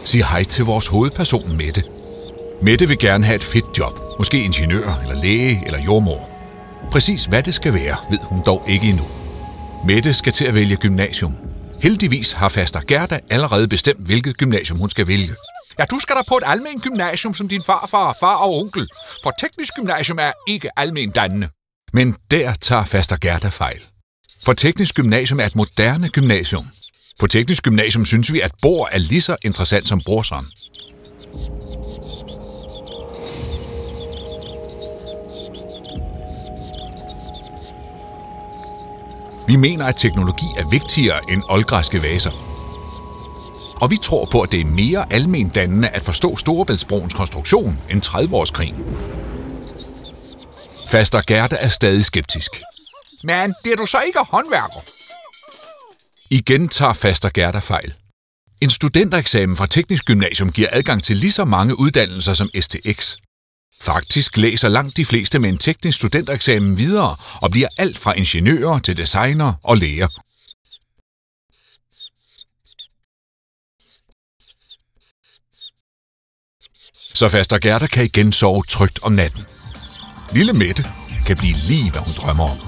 Sig hej til vores hovedperson Mette. Mette vil gerne have et fedt job. Måske ingeniør, eller læge, eller jordmor. Præcis hvad det skal være, ved hun dog ikke endnu. Mette skal til at vælge gymnasium. Heldigvis har faster Gerda allerede bestemt, hvilket gymnasium hun skal vælge. Ja, du skal da på et almen gymnasium som din farfar, far og onkel. For teknisk gymnasium er ikke almen dannende. Men der tager faster Gerda fejl. For teknisk gymnasium er et moderne gymnasium. På teknisk gymnasium synes vi, at Bor er lige så interessant som Brorson. Vi mener, at teknologi er vigtigere end oldgræske vaser. Og vi tror på, at det er mere almendannende at forstå Storebæltsbroens konstruktion end 30-årskrigen. Faster Gerda er stadig skeptisk. Men det er du så ikke håndværker? Igen tager faster Gerda fejl. En studentereksamen fra teknisk gymnasium giver adgang til lige så mange uddannelser som STX. Faktisk læser langt de fleste med en teknisk studentereksamen videre og bliver alt fra ingeniører til designer og læger. Så faster Gerda kan igen sove trygt om natten. Lille Mette kan blive lige, hvad hun drømmer om.